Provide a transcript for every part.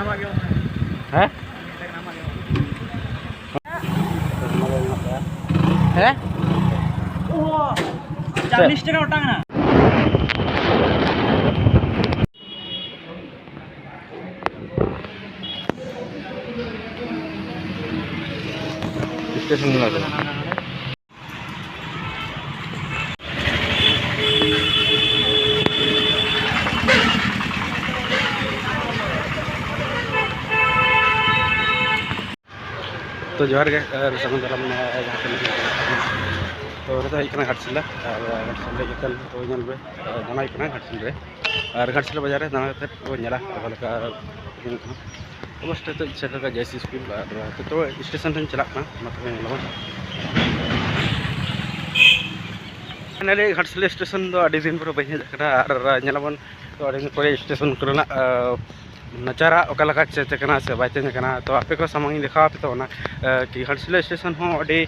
Hah? Hah? Wah, 40 টাকা ওটা না। स्टेशन में लगा तो जोहार के समुद्र में जहाँ पे तो रे तो इकना घाटशिला और घाटशिला इकन तो ñal be dana ikna Ghatshila रे और घाटशिला बाजार रे dana ते वो ñala बलका बस तो सेटर का जैसी स्कूल और तो स्टेशन रे चला ना मतलब ñalबन फाइनली घाटशिला स्टेशन दो अडी दिन पर बहिन जकरा और ñalबन तो अडी दिन पर स्टेशन करना नचारा ओकालका चेचे कना से बाइते कना तो आपे को सामने दिखा पे तो ना कि घाटशिला स्टेशन हो अडी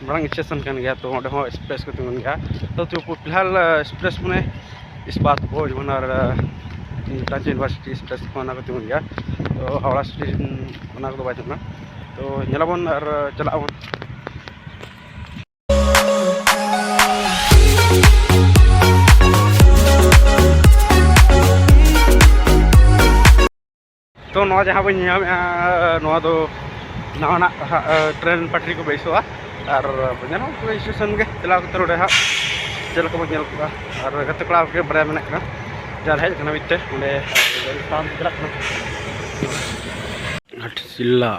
बड़ा स्टेशन कन गया तो वहाँ एक्सप्रेस को तिंगन गया तो फिलहाल एक्सप्रेस में इस्पात भोज और टांची यूनिवर्सिटी एक्सप्रेस को तिंगन गया तो हावड़ा स्टेशन को बाजना तो ñalबन और चलाबन तो जहाँ बन दो नवा ट्रेन पटरी को बैसवा और बजानो पूरे स्टेशन के चला रोडे हाँ चल को और गत कड़ा के बड़ा मेना जहाँ हेज बीते घाटशिला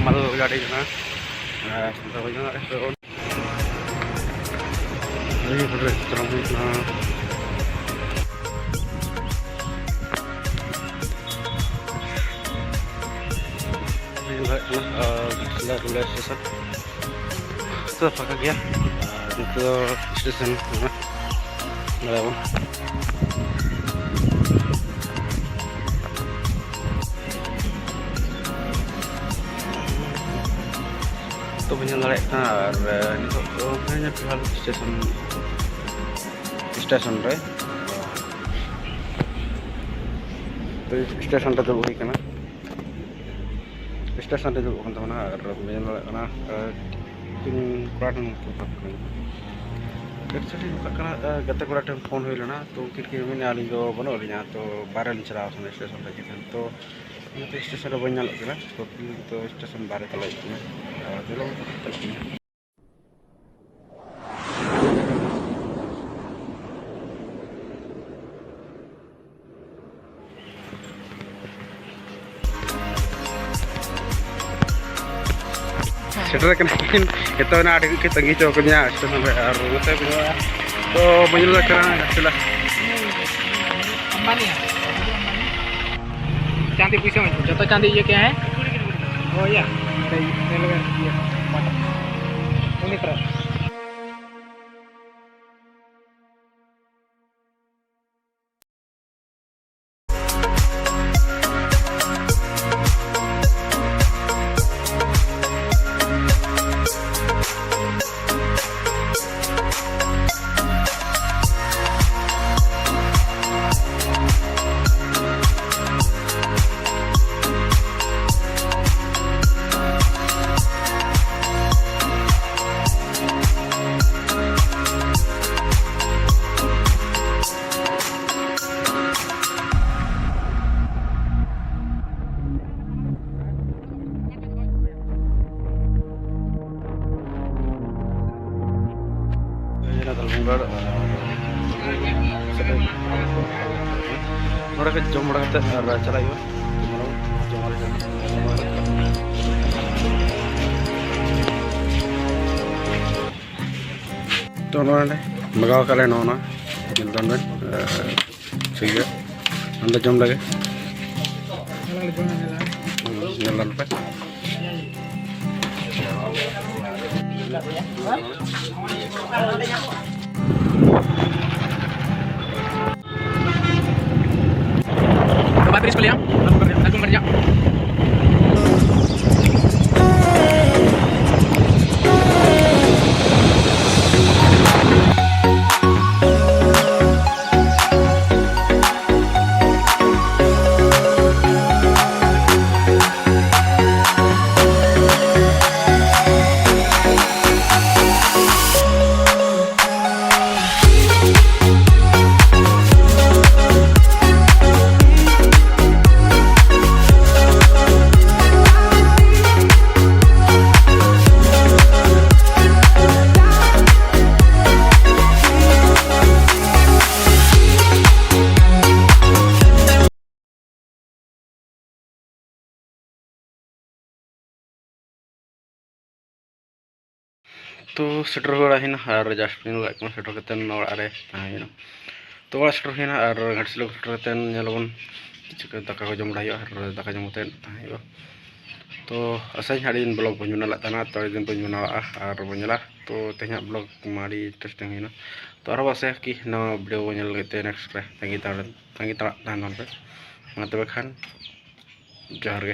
mal गाड़ी रेलवे स्टेशन तो पका गया itu स्टेशन तो punya ngelek और तो hanya pihak स्टेशन रे तो स्टेशन रे दुबई कना स्टेशन रे दुबई kan teman और punya ngelek कना तीन प्राटन एक्चुअली कना गते कोड़ा टेन फोन हुई लेना तो किरकी में आली दो बनो लिया तो बारह दिन चला उसने स्टेशन रे कितन तो ये तो स्टेशन रे बन लग गया तो स्टेशन बारह तला इतना चलो सेटर के तो ना आड़ी के तंगी चौकन्या स्टेशन रे और नते तो बजल करा घाटशिला अंबानी चांदी पैसा में जो तो चांदी ये क्या है वो या रेलवे ये उन्हीं तरह नोड़ा के जम बड़ा चला तो लगाव का ना ठीक है जम लगे Terus kalian, aku kerja. तो सेटर बड़ा और जस्ट सेटर करते अड़े तो अड़ा सेटर होना और घाटसिला सेटर करते दाका को जम बड़ा और दाका जम करते तो आशा हाँ ब्लॉग बन बनाना तो दिन बन बनावा और बनला तो तेज ब्लॉग माड़ी इंटरेस्टिंग होना तो और आशा कि नवा वीडियो बनते नेक्स्ट तंगी तंगी तब खान जहर